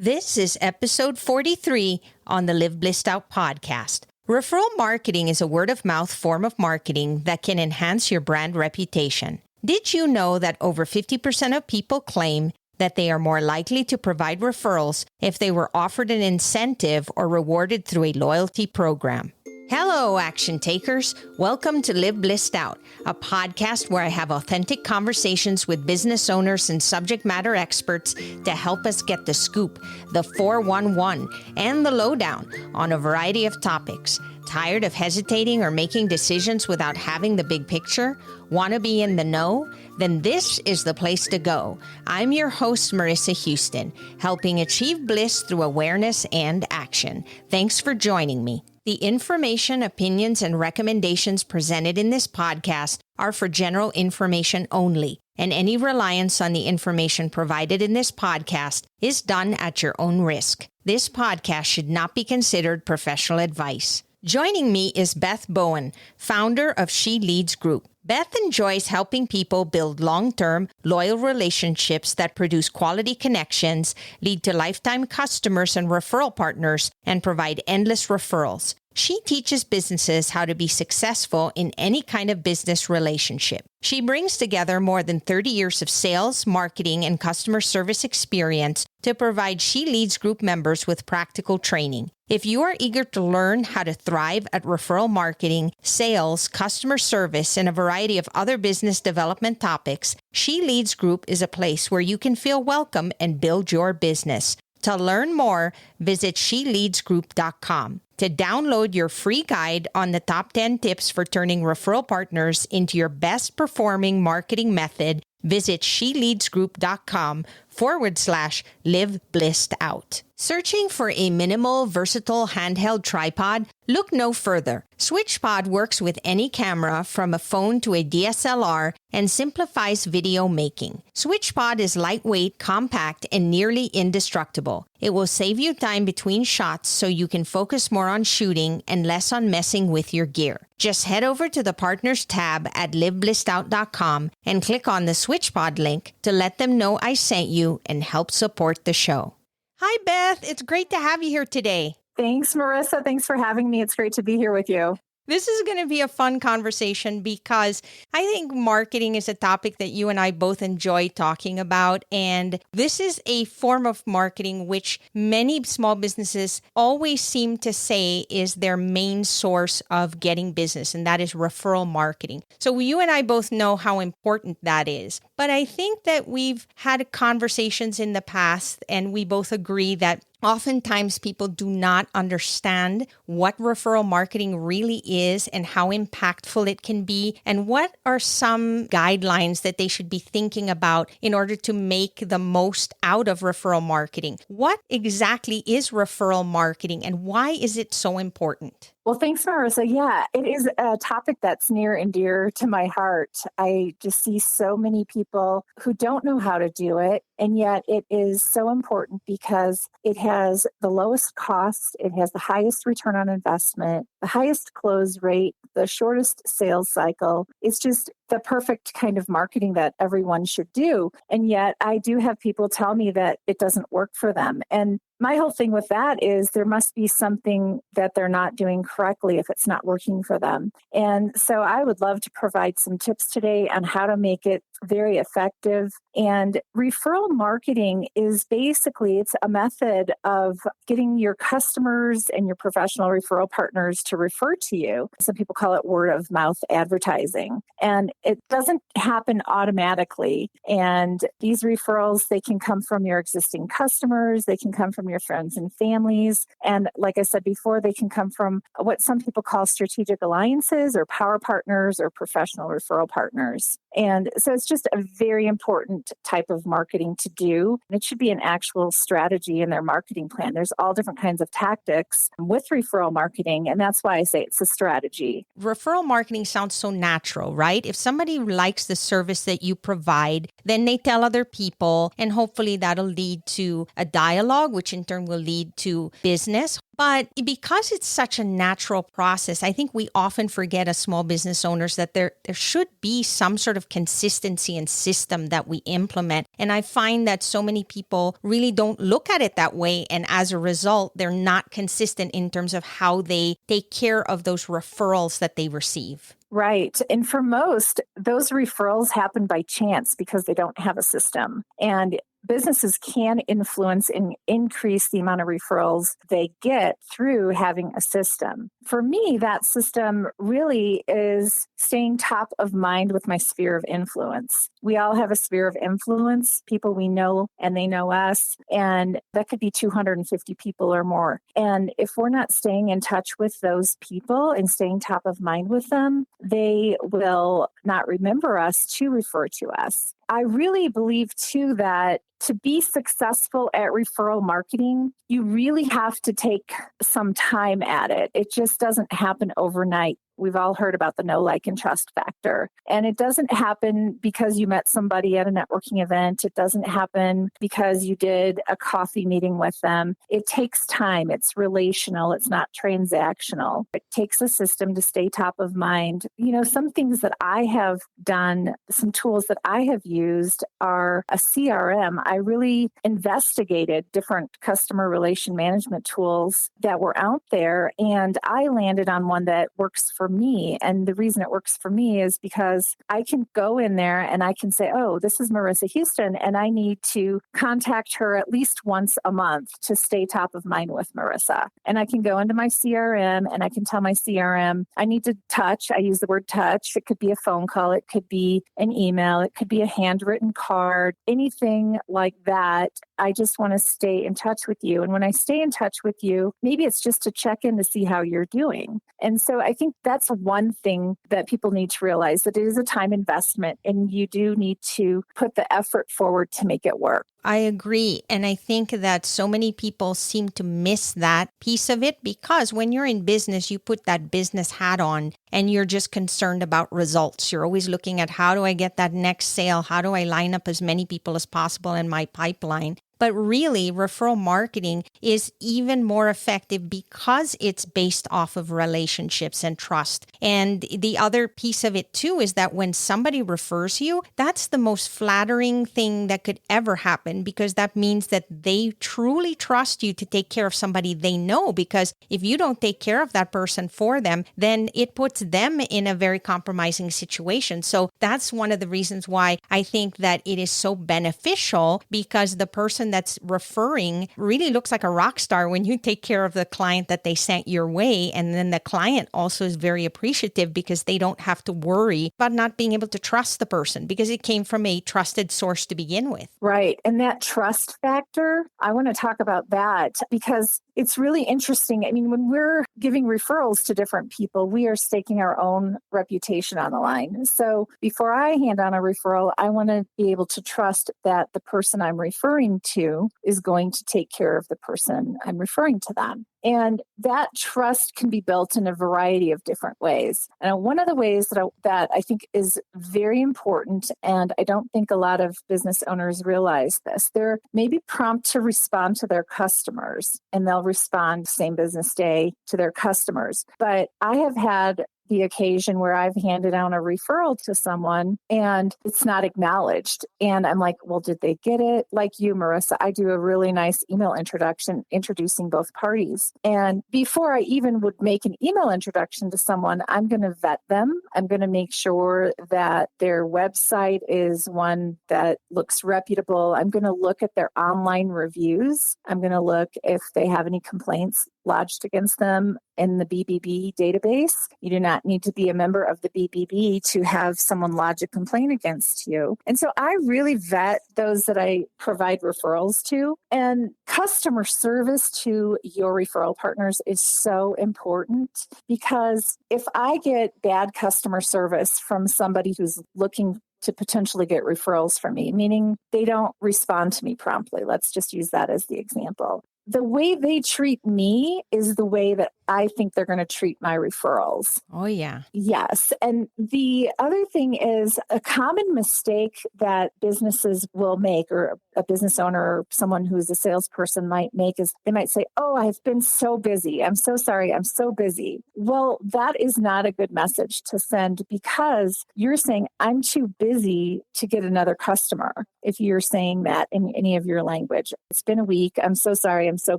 This is episode 43 on the Live Blissed Out podcast. Referral marketing is a word-of-mouth form of marketing that can enhance your brand reputation. Did you know that over 50% of people claim that they are more likely to provide referrals if they were offered an incentive or rewarded through a loyalty program? Hello, action takers. Welcome to Live Blissed Out, a podcast where I have authentic conversations with business owners and subject matter experts to help us get the scoop, the 411, and the lowdown on a variety of topics. Tired of hesitating or making decisions without having the big picture? Want to be in the know? Then this is the place to go. I'm your host, Marissa Houston, helping achieve bliss through awareness and action. Thanks for joining me. The information, opinions, and recommendations presented in this podcast are for general information only, and any reliance on the information provided in this podcast is done at your own risk. This podcast should not be considered professional advice. Joining me is Beth Boen, founder of S.H.E Leads Group. Beth enjoys helping people build long-term, loyal relationships that produce quality connections, lead to lifetime customers and referral partners, and provide endless referrals. She teaches businesses how to be successful in any kind of business relationship. She brings together more than 30 years of sales, marketing, and customer service experience to provide S.H.E Leads Group members with practical training. If you are eager to learn how to thrive at referral marketing, sales, customer service, and a variety of other business development topics, S.H.E Leads Group is a place where you can feel welcome and build your business. To learn more, visit SHELeadsGroup.com. To download your free guide on the top 10 tips for turning referral partners into your best performing marketing method, visit SHELeadsGroup.com/live blissed out. Searching for a minimal, versatile handheld tripod? Look no further. SwitchPod works with any camera from a phone to a DSLR and simplifies video making. SwitchPod is lightweight, compact, and nearly indestructible. It will save you time between shots so you can focus more on shooting and less on messing with your gear. Just head over to the Partners tab at liveblисsedout.com and click on the SwitchPod link to let them know I sent you and help support the show. Hi, Beth. It's great to have you here today. Thanks, Marissa. Thanks for having me. It's great to be here with you. This is going to be a fun conversation because I think marketing is a topic that you and I both enjoy talking about. And this is a form of marketing which many small businesses always seem to say is their main source of getting business, and that is referral marketing. So you and I both know how important that is. But I think that we've had conversations in the past, and we both agree that oftentimes people do not understand what referral marketing really is and how impactful it can be, and what are some guidelines that they should be thinking about in order to make the most out of referral marketing. What exactly is referral marketing and why is it so important? Well, thanks, Marissa. Yeah, it is a topic that's near and dear to my heart. I just see so many people who don't know how to do it, and yet it is so important because it has the lowest cost, it has the highest return on investment, the highest close rate, the shortest sales cycle. It's just the perfect kind of marketing that everyone should do. And yet I do have people tell me that it doesn't work for them. And my whole thing with that is there must be something that they're not doing correctly if it's not working for them. And so I would love to provide some tips today on how to make it very effective. And referral marketing is basically, it's a method of getting your customers and your professional referral partners to refer to you. Some people call it word of mouth advertising. And it doesn't happen automatically. And these referrals, they can come from your existing customers, they can come from your friends and families. And like I said before, they can come from what some people call strategic alliances or power partners or professional referral partners. And so it's just a very important type of marketing to do. And it should be an actual strategy in their marketing plan. There's all different kinds of tactics with referral marketing. And that's why I say it's a strategy. Referral marketing sounds so natural, right? If somebody likes the service that you provide, then they tell other people, and hopefully that'll lead to a dialogue, which in turn will lead to business. But because it's such a natural process, I think we often forget as small business owners that there should be some sort of consistency and system that we implement. And I find that so many people really don't look at it that way. And as a result, they're not consistent in terms of how they take care of those referrals that they receive. Right. And for most, those referrals happen by chance because they don't have a system. And businesses can influence and increase the amount of referrals they get through having a system. For me, that system really is staying top of mind with my sphere of influence. We all have a sphere of influence, people we know and they know us, and that could be 250 people or more. And if we're not staying in touch with those people and staying top of mind with them, they will not remember us to refer to us. I really believe, too, that to be successful at referral marketing, you really have to take some time at it. It just doesn't happen overnight. We've all heard about the know, like, and trust factor. And it doesn't happen because you met somebody at a networking event. It doesn't happen because you did a coffee meeting with them. It takes time. It's relational. It's not transactional. It takes a system to stay top of mind. You know, some things that I have done, some tools that I have used are a CRM. I really investigated different customer relation management tools that were out there, and I landed on one that works for me. And the reason it works for me is because I can go in there and I can say, oh, this is Marissa Houston, and I need to contact her at least once a month to stay top of mind with Marissa. And I can go into my CRM and I can tell my CRM, I need to touch. I use the word touch. It could be a phone call. It could be an email. It could be a handwritten card, anything like that. I just want to stay in touch with you. And when I stay in touch with you, maybe it's just to check in to see how you're doing. And so I think that's one thing that people need to realize, that it is a time investment and you do need to put the effort forward to make it work. I agree. And I think that so many people seem to miss that piece of it because when you're in business, you put that business hat on and you're just concerned about results. You're always looking at how do I get that next sale? How do I line up as many people as possible in my pipeline? But really, referral marketing is even more effective because it's based off of relationships and trust. And the other piece of it too is that when somebody refers you, that's the most flattering thing that could ever happen, because that means that they truly trust you to take care of somebody they know. Because if you don't take care of that person for them, then it puts them in a very compromising situation. So that's one of the reasons why I think that it is so beneficial, because the person that's referring really looks like a rock star when you take care of the client that they sent your way. And then the client also is very appreciative because they don't have to worry about not being able to trust the person because it came from a trusted source to begin with. Right. And that trust factor, I want to talk about that because it's really interesting. I mean, when we're giving referrals to different people, we are staking our own reputation on the line. So before I hand on a referral, I want to be able to trust that the person I'm referring to is going to take care of the person I'm referring to them. And that trust can be built in a variety of different ways. And one of the ways that I think is very important, and I don't think a lot of business owners realize this, they're maybe prompt to respond to their customers, and they'll respond same business day to their customers. But I have had the occasion where I've handed out a referral to someone and it's not acknowledged. And I'm like, well, did they get it? Like you, Marissa, I do a really nice email introduction introducing both parties. And before I even would make an email introduction to someone, I'm going to vet them. I'm going to make sure that their website is one that looks reputable. I'm going to look at their online reviews. I'm going to look if they have any complaints lodged against them in the BBB database. You do not need to be a member of the BBB to have someone lodge a complaint against you. And so I really vet those that I provide referrals to. And customer service to your referral partners is so important, because if I get bad customer service from somebody who's looking to potentially get referrals from me, meaning they don't respond to me promptly. Let's just use that as the example. The way they treat me is the way that I think they're going to treat my referrals. Oh, yeah. Yes. And the other thing is a common mistake that businesses will make, or a business owner or someone who's a salesperson might make, is they might say, "Oh, I've been so busy. I'm so sorry. I'm so busy." Well, that is not a good message to send, because you're saying, "I'm too busy to get another customer." If you're saying that in any of your language, "It's been a week. I'm so sorry. I'm so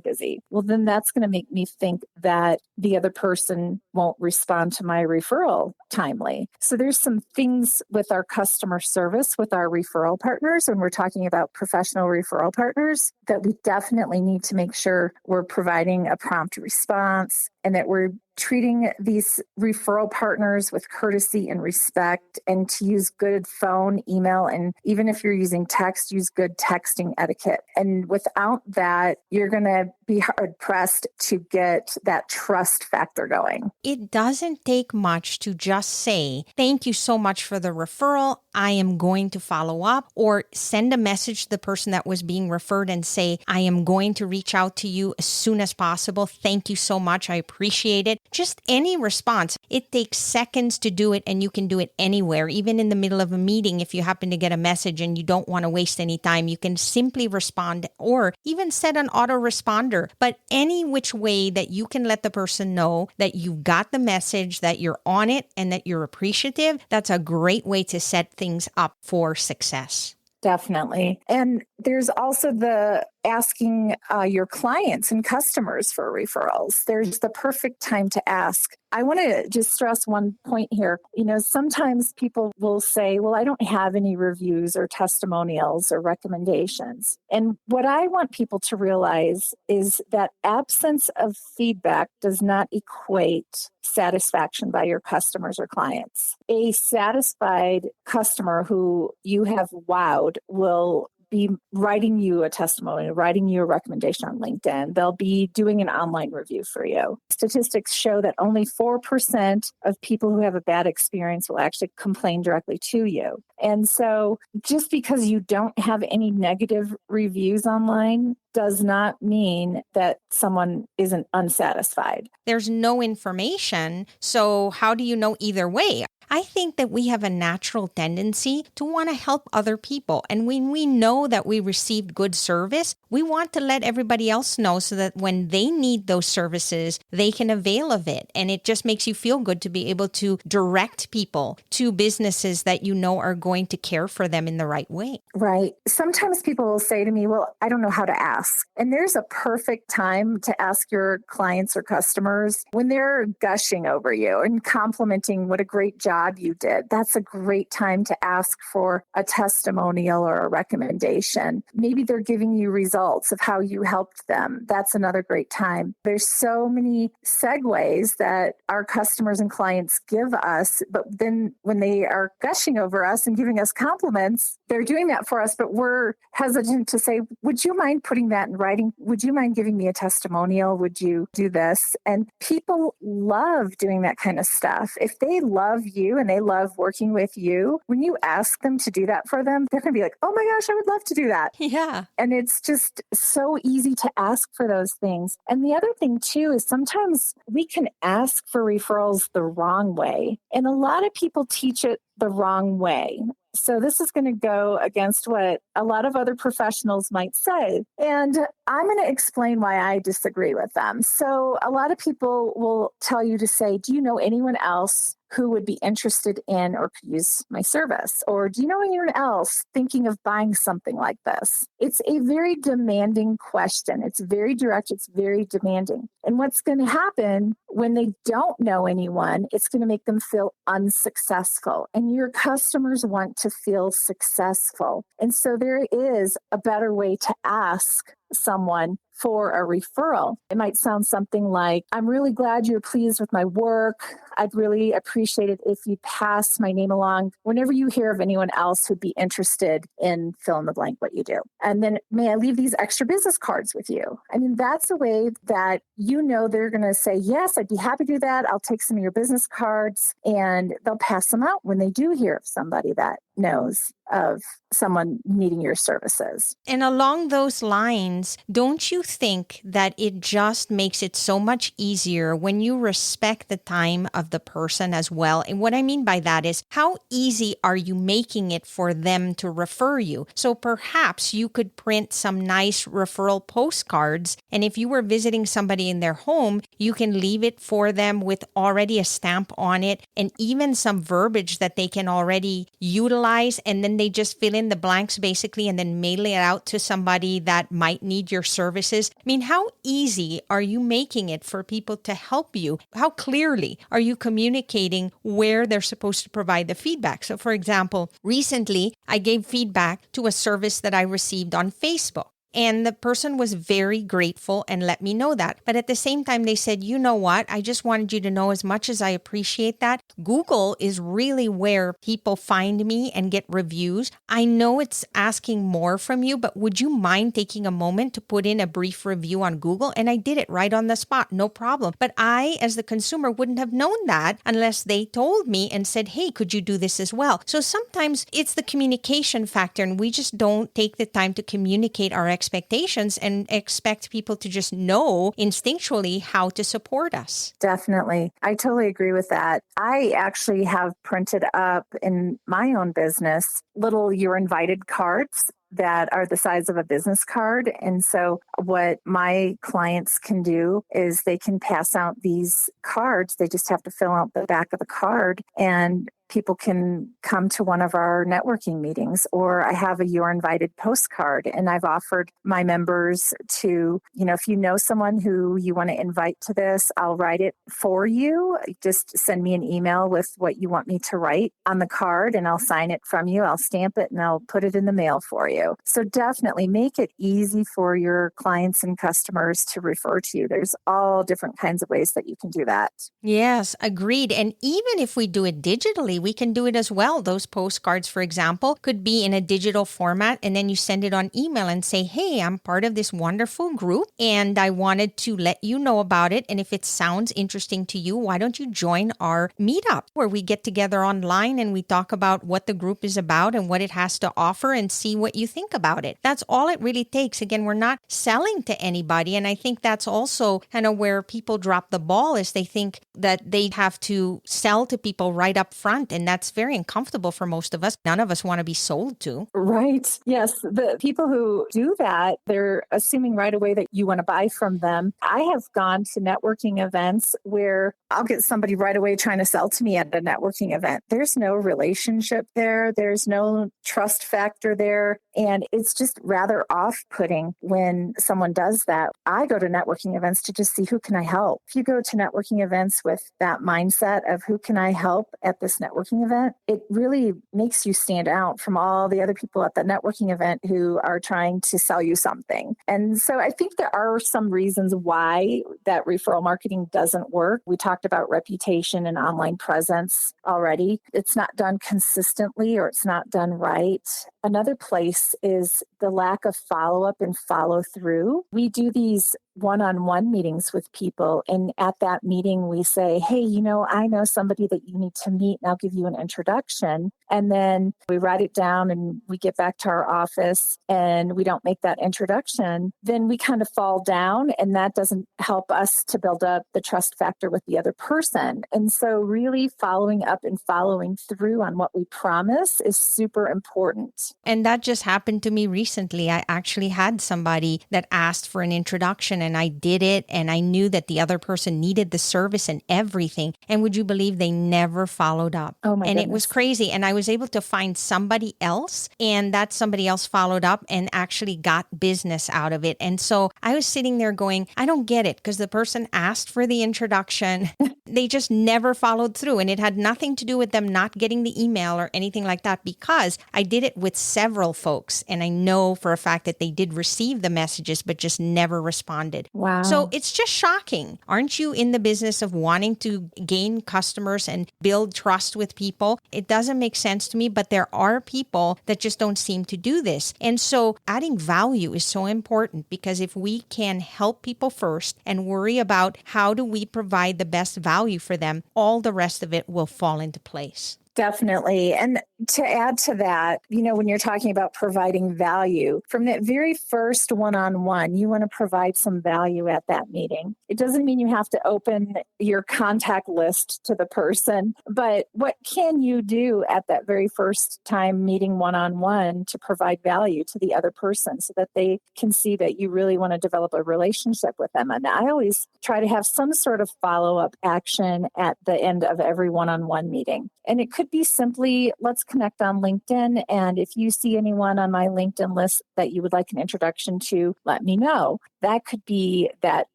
busy." Well, then that's going to make me think that the other person won't respond to my referral timely. So there's some things with our customer service, with our referral partners, when we're talking about professional referral partners, that we definitely need to make sure we're providing a prompt response and that we're treating these referral partners with courtesy and respect, and to use good phone, email, and even if you're using text, use good texting etiquette. And without that, you're going to be hard pressed to get that trust factor going. It doesn't take much to just say, "Thank you so much for the referral. I am going to follow up," or send a message to the person that was being referred and say, "I am going to reach out to you as soon as possible. Thank you so much. I appreciate it." Just any response. It takes seconds to do it, and you can do it anywhere. Even in the middle of a meeting, if you happen to get a message and you don't want to waste any time, you can simply respond or even set an autoresponder. But any which way that you can let the person know that you got the message, that you're on it, and that you're appreciative, that's a great way to set things up for success. Definitely. And there's also the asking your clients and customers for referrals. There's the perfect time to ask. I want to just stress one point here. Sometimes people will say, "Well, I don't have any reviews or testimonials or recommendations." And what I want people to realize is that absence of feedback does not equate satisfaction by your customers or clients. A satisfied customer who you have wowed will be writing you a testimony, writing you a recommendation on LinkedIn. They'll be doing an online review for you. Statistics show that only 4% of people who have a bad experience will actually complain directly to you. And so just because you don't have any negative reviews online does not mean that someone isn't unsatisfied. There's no information, so how do you know either way? I think that we have a natural tendency to want to help other people. And when we know that we received good service, we want to let everybody else know so that when they need those services, they can avail of it. And it just makes you feel good to be able to direct people to businesses that you know are going to care for them in the right way. Right. Sometimes people will say to me, "Well, I don't know how to ask." And there's a perfect time to ask your clients or customers when they're gushing over you and complimenting what a great job you did. That's a great time to ask for a testimonial or a recommendation. Maybe they're giving you results of how you helped them. That's another great time. There's so many segues that our customers and clients give us, but then when they are gushing over us and giving us compliments, they're doing that for us, but we're hesitant to say, "Would you mind putting that in writing? Would you mind giving me a testimonial? Would you do this?" And people love doing that kind of stuff. If they love you and they love working with you, when you ask them to do that for them, they're going to be like, "Oh my gosh, I would love to do that." Yeah. And it's just so easy to ask for those things. And the other thing too is sometimes we can ask for referrals the wrong way. And a lot of people teach it the wrong way. So this is going to go against what a lot of other professionals might say. And I'm going to explain why I disagree with them. So a lot of people will tell you to say, "Do you know anyone else who would be interested in or could use my service?" Or, "Do you know anyone else thinking of buying something like this?" It's a very demanding question. It's very direct. It's very demanding. And what's going to happen when they don't know anyone, it's going to make them feel unsuccessful. And your customers want to feel successful. And so there is a better way to ask someone for a referral. It might sound something like, "I'm really glad you're pleased with my work. I'd really appreciate it if you pass my name along whenever you hear of anyone else who'd be interested in fill in the blank what you do. And then may I leave these extra business cards with you?" I mean, that's a way that they're going to say, "Yes, I'd be happy to do that. I'll take some of your business cards," and they'll pass them out when they do hear of somebody that knows of someone needing your services. And along those lines, don't you think that it just makes it so much easier when you respect the time of the person as well? And what I mean by that is, how easy are you making it for them to refer you? So perhaps you could print some nice referral postcards. And if you were visiting somebody in their home, you can leave it for them with already a stamp on it and even some verbiage that they can already utilize. And then they just fill in the blanks basically and then mail it out to somebody that might need your services. I mean, how easy are you making it for people to help you? How clearly are you communicating where they're supposed to provide the feedback? So for example, recently I gave feedback to a service that I received on Facebook. And the person was very grateful and let me know that. But at the same time, they said, you know what? I just wanted you to know, as much as I appreciate that, Google is really where people find me and get reviews. I know it's asking more from you, but would you mind taking a moment to put in a brief review on Google? And I did it right on the spot, no problem. But I, as the consumer, wouldn't have known that unless they told me and said, hey, could you do this as well? So sometimes it's the communication factor, and we just don't take the time to communicate our expectations and expect people to just know instinctually how to support us. Definitely. I totally agree with that. I actually have printed up in my own business little "you're invited" cards that are the size of a business card. And so what my clients can do is they can pass out these cards. They just have to fill out the back of the card, and people can come to one of our networking meetings. Or I have a "you're invited" postcard, and I've offered my members to, if you know someone who you want to invite to this, I'll write it for you. Just send me an email with what you want me to write on the card, and I'll sign it from you. I'll stamp it and I'll put it in the mail for you. So definitely make it easy for your clients and customers to refer to you. There's all different kinds of ways that you can do that. Yes, agreed. And even if we do it digitally, we can do it as well. Those postcards, for example, could be in a digital format, and then you send it on email and say, hey, I'm part of this wonderful group and I wanted to let you know about it. And if it sounds interesting to you, why don't you join our meetup where we get together online and we talk about what the group is about and what it has to offer and see what you think about it. That's all it really takes. Again, we're not selling to anybody. And I think that's also kind of where people drop the ball, is they think that they have to sell to people right up front. And that's very uncomfortable for most of us. None of us want to be sold to. Right. Yes. The people who do that, they're assuming right away that you want to buy from them. I have gone to networking events where I'll get somebody right away trying to sell to me at a networking event. There's no relationship there. There's no trust factor there. And it's just rather off-putting when someone does that. I go to networking events to just see, who can I help? If you go to networking events with that mindset of who can I help at this networking event, it really makes you stand out from all the other people at that networking event who are trying to sell you something. And so I think there are some reasons why that referral marketing doesn't work. We talked about reputation and online presence already. It's not done consistently, or it's not done right. Another place is the lack of follow-up and follow-through. We do these one-on-one meetings with people, and at that meeting we say, hey, I know somebody that you need to meet, and I'll give you an introduction. And then we write it down and we get back to our office and we don't make that introduction. Then we kind of fall down, and that doesn't help us to build up the trust factor with the other person. And so really following up and following through on what we promise is super important. And that just happened to me recently. I actually had somebody that asked for an introduction, and I did it, and I knew that the other person needed the service and everything. And would you believe they never followed up? Oh my goodness. It was crazy. And I was able to find somebody else, and that somebody else followed up and actually got business out of it. And so I was sitting there going, I don't get it, because the person asked for the introduction. They just never followed through. And it had nothing to do with them not getting the email or anything like that, because I did it with several folks. And I know for a fact that they did receive the messages, but just never responded. Wow. So it's just shocking. Aren't you in the business of wanting to gain customers and build trust with people? It doesn't make sense to me, but there are people that just don't seem to do this. And so adding value is so important, because if we can help people first and worry about how do we provide the best value for them, all the rest of it will fall into place. Definitely. And to add to that, when you're talking about providing value, from that very first one-on-one, you want to provide some value at that meeting. It doesn't mean you have to open your contact list to the person, but what can you do at that very first time meeting one-on-one to provide value to the other person so that they can see that you really want to develop a relationship with them? And I always try to have some sort of follow-up action at the end of every one-on-one meeting. And it could be simply, let's connect on LinkedIn. And if you see anyone on my LinkedIn list that you would like an introduction to, let me know. That could be that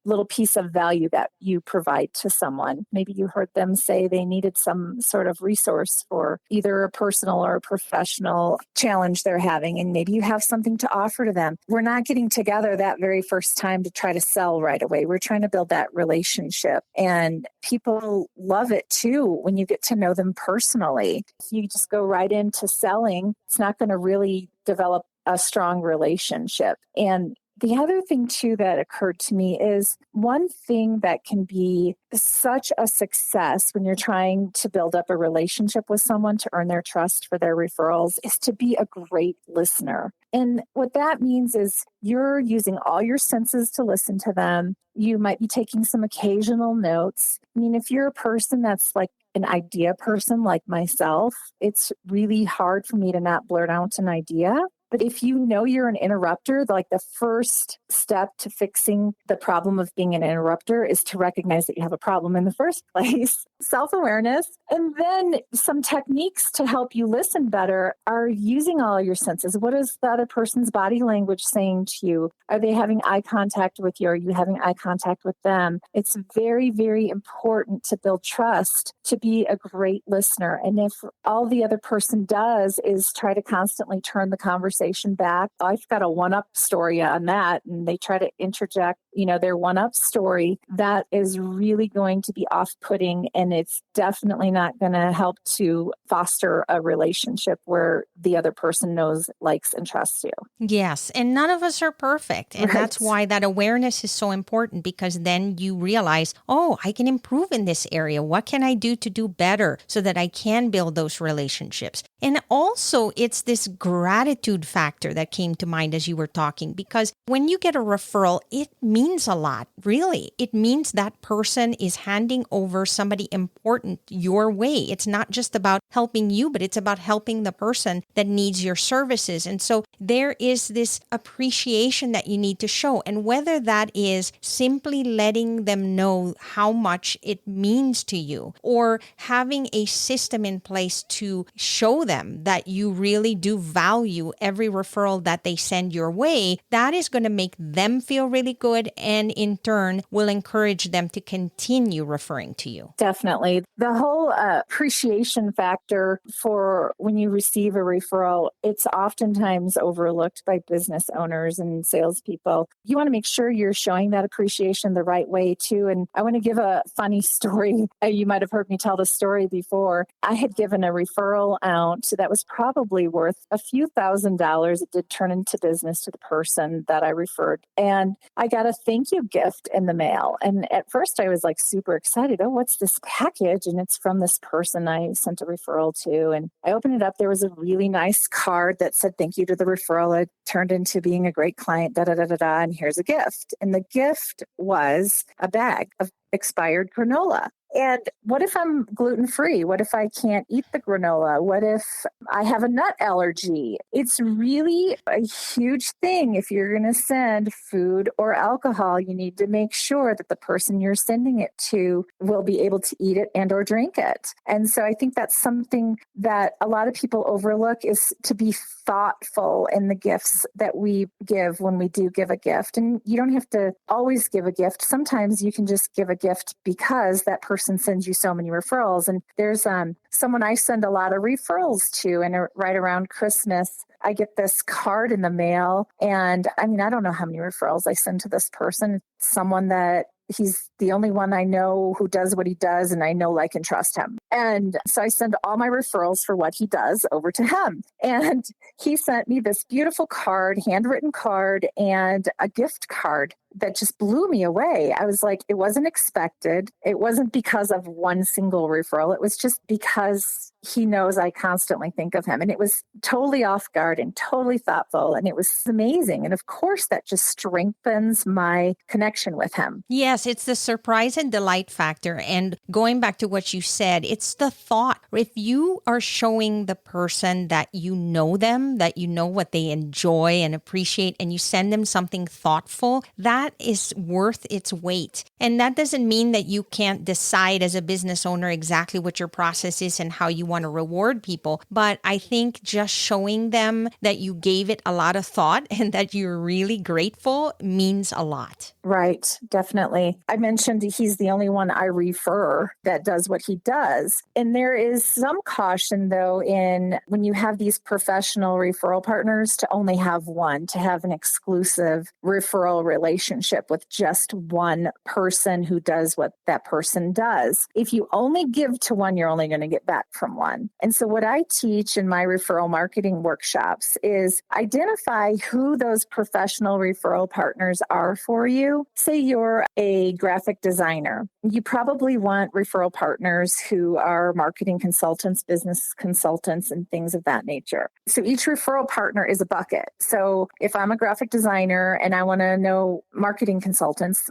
little piece of value that you provide to someone. Maybe you heard them say they needed some sort of resource for either a personal or a professional challenge they're having, and maybe you have something to offer to them. We're not getting together that very first time to try to sell right away. We're trying to build that relationship, and people love it too when you get to know them personally. If you just go right into selling, it's not going to really develop a strong relationship. And the other thing, too, that occurred to me is one thing that can be such a success when you're trying to build up a relationship with someone to earn their trust for their referrals is to be a great listener. And what that means is you're using all your senses to listen to them. You might be taking some occasional notes. I mean, if you're a person that's like an idea person like myself, it's really hard for me to not blurt out an idea. But if you know you're an interrupter, like the first step to fixing the problem of being an interrupter is to recognize that you have a problem in the first place. Self-awareness. And then some techniques to help you listen better are using all your senses. What is the other person's body language saying to you? Are they having eye contact with you? Are you having eye contact with them? It's very, very important to build trust, to be a great listener. And if all the other person does is try to constantly turn the conversation back, I've got a one-up story on that, and they try to interject, their one-up story, that is really going to be off-putting, and it's definitely not going to help to foster a relationship where the other person knows, likes, and trusts you. Yes, and none of us are perfect. And that's why that awareness is so important, because then you realize, oh, I can improve in this area. What can I do to do better so that I can build those relationships? And also, it's this gratitude factor that came to mind as you were talking, because when you get a referral, it means a lot, really. It means that person is handing over somebody important your way. It's not just about helping you, but it's about helping the person that needs your services. And so there is this appreciation that you need to show. And whether that is simply letting them know how much it means to you, or having a system in place to show them that you really do value every referral that they send your way, that is going to make them feel really good, and in turn will encourage them to continue referring to you. Definitely. The whole appreciation factor for when you receive a referral, it's oftentimes overlooked by business owners and salespeople. You want to make sure you're showing that appreciation the right way too. And I want to give a funny story. You might have heard me tell the story before. I had given a referral out that was probably worth a few $1,000s. It did turn into business to the person that I referred. And I got a thank you gift in the mail. And at first I was like super excited. Oh, what's this package? And it's from this person I sent a referral to. And I opened it up. There was a really nice card that said, thank you to the referral. It turned into being a great client, da, da, da, da, da. And here's a gift. And the gift was a bag of expired granola. And what if I'm gluten-free? What if I can't eat the granola? What if I have a nut allergy? It's really a huge thing. If you're going to send food or alcohol, you need to make sure that the person you're sending it to will be able to eat it and or drink it. And so I think that's something that a lot of people overlook, is to be thoughtful in the gifts that we give when we do give a gift. And you don't have to always give a gift. Sometimes you can just give a gift because that person sends you so many referrals. And there's someone I send a lot of referrals to, and right around Christmas, I get this card in the mail. And I mean, I don't know how many referrals I send to this person. Someone that he's the only one I know who does what he does, and I know, like, and trust him. And so I send all my referrals for what he does over to him. And he sent me this beautiful card, handwritten card, and a gift card that just blew me away. I was like, it wasn't expected. It wasn't because of one single referral. It was just because he knows I constantly think of him. And it was totally off guard and totally thoughtful. And it was amazing. And of course, that just strengthens my connection with him. Yes, it's the surprise and delight factor. And going back to what you said, it's the thought. If you are showing the person that you know them, that you know what they enjoy and appreciate, and you send them something thoughtful, that is worth its weight. And that doesn't mean that you can't decide as a business owner exactly what your process is and how you want to reward people. But I think just showing them that you gave it a lot of thought and that you're really grateful means a lot. Right, definitely. I mentioned he's the only one I refer that does what he does. And there is some caution, though, in when you have these professional referral partners to only have one, to have an exclusive referral relationship with just one person who does what that person does. If you only give to one, you're only going to get back from one. And so what I teach in my referral marketing workshops is identify who those professional referral partners are for you. Say you're a graphic designer. You probably want referral partners who are marketing consultants, business consultants, and things of that nature. So each referral partner is a bucket. So if I'm a graphic designer and I want to know marketing consultants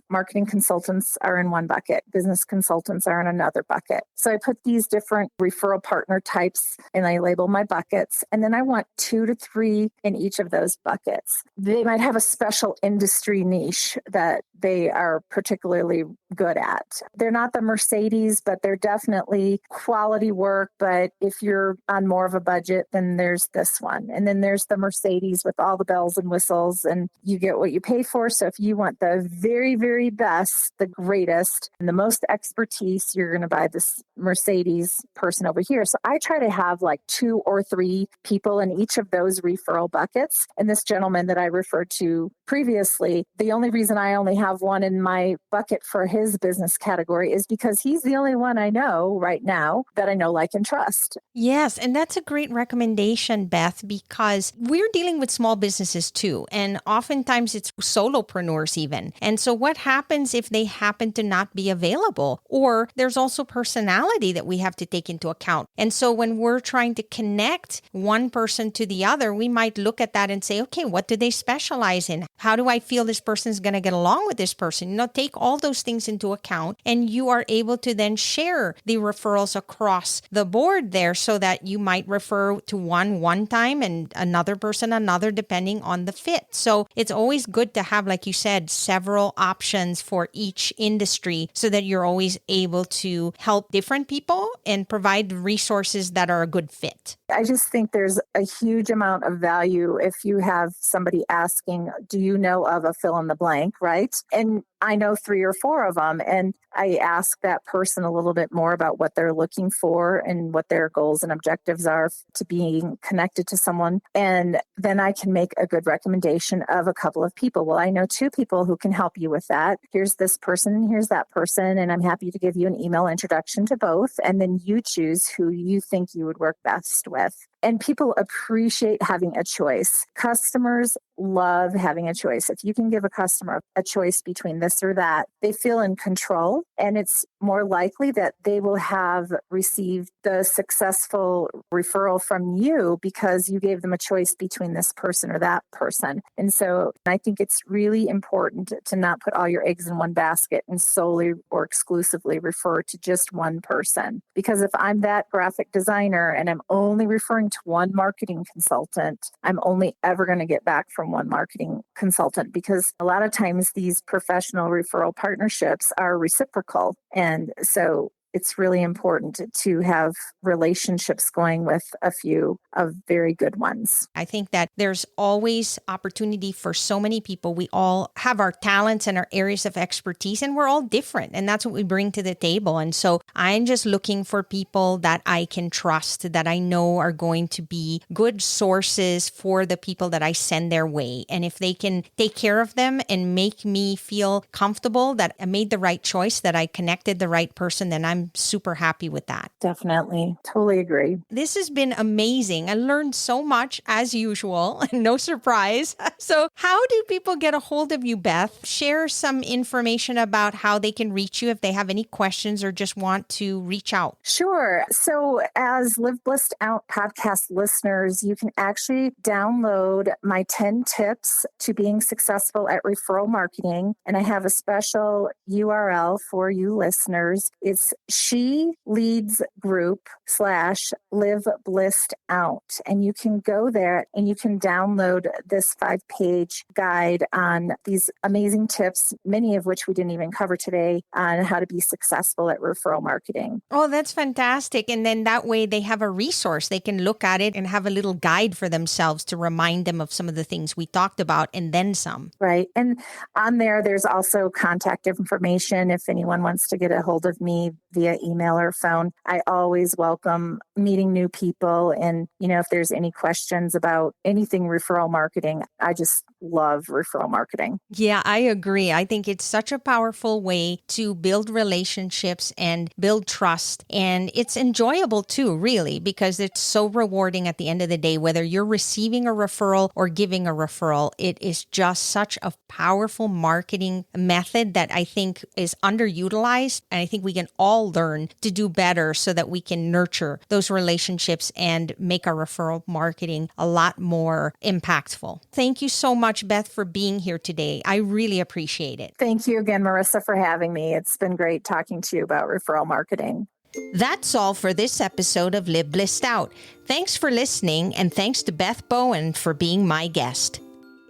are in one bucket. Business consultants are in another bucket. So I put these different referral partner types and I label my buckets. And then I want 2 to 3 in each of those buckets. They might have a special industry niche that they are particularly good at. They're not the Mercedes, but they're definitely quality work. But if you're on more of a budget, then there's this one. And then there's the Mercedes with all the bells and whistles, and you get what you pay for. So if you want the very, very best, the greatest, and the most expertise, you're going to buy this Mercedes person over here. So I try to have like 2 or 3 people in each of those referral buckets. And this gentleman that I referred to previously, the only reason I only have one in my bucket for his business category is because he's the only one I know right now that I know, like, and trust. Yes, and that's a great recommendation, Beth, because we're dealing with small businesses too. And oftentimes it's solopreneurs even. And so what happens if they happen to not be available? Or there's also personality that we have to take into account. And so when we're trying to connect one person to the other, we might look at that and say, okay, what do they specialize in? How do I feel this person's going to get along with this person? Take all those things into account, and you are able to then share the referrals across the board there so that you might refer to one time and another person another, depending on the fit. So it's always good to have, like you said, several options for each industry so that you're always able to help different people and provide resources that are a good fit. I just think there's a huge amount of value if you have somebody asking, do you know of a fill in the blank, right? And I know 3 or 4 of them. And I ask that person a little bit more about what they're looking for and what their goals and objectives are to being connected to someone. And then I can make a good recommendation of a couple of people. Well, I know 2 people who can help you with that. Here's this person and here's that person. And I'm happy to give you an email introduction to both. And then you choose who you think you would work best with. And people appreciate having a choice. Customers love having a choice. If you can give a customer a choice between this or that, they feel in control, and it's more likely that they will have received the successful referral from you because you gave them a choice between this person or that person. And so I think it's really important to not put all your eggs in one basket and solely or exclusively refer to just one person. Because if I'm that graphic designer and I'm only referring to one marketing consultant, I'm only ever going to get back from one marketing consultant, because a lot of times these professional referral partnerships are reciprocal. And so it's really important to have relationships going with a few of very good ones. I think that there's always opportunity for so many people. We all have our talents and our areas of expertise, and we're all different. And that's what we bring to the table. And so I'm just looking for people that I can trust, that I know are going to be good sources for the people that I send their way. And if they can take care of them and make me feel comfortable that I made the right choice, that I connected the right person, then I'm I'm super happy with that. Definitely. Totally agree. This has been amazing. I learned so much as usual. No surprise. So how do people get a hold of you, Beth? Share some information about how they can reach you if they have any questions or just want to reach out. Sure. So as Live Blissed Out podcast listeners, you can actually download my 10 tips to being successful at referral marketing. And I have a special URL for you listeners. It's S.H.E Leads Group /Live Blissed Out. And you can go there and you can download this 5-page guide on these amazing tips, many of which we didn't even cover today, on how to be successful at referral marketing. Oh, that's fantastic. And then that way they have a resource. They can look at it and have a little guide for themselves to remind them of some of the things we talked about and then some. Right. And on there, there's also contact information if anyone wants to get a hold of me via email or phone. I always welcome meeting new people. And, if there's any questions about anything referral marketing, I just love referral marketing. Yeah, I agree. I think it's such a powerful way to build relationships and build trust. And it's enjoyable too, really, because it's so rewarding at the end of the day, whether you're receiving a referral or giving a referral. It is just such a powerful marketing method that I think is underutilized. And I think we can all learn to do better so that we can nurture those relationships and make our referral marketing a lot more impactful. Thank you so much, Beth, for being here today. I really appreciate it. Thank you again, Marissa, for having me. It's been great talking to you about referral marketing. That's all for this episode of Live Blissed Out. Thanks for listening, and thanks to Beth Boen for being my guest.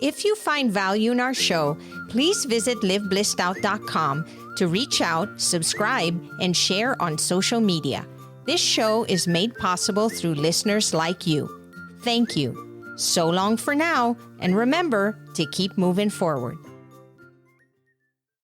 If you find value in our show, please visit liveblисsedout.com to reach out, subscribe, and share on social media. This show is made possible through listeners like you. Thank you. So long for now, and remember to keep moving forward.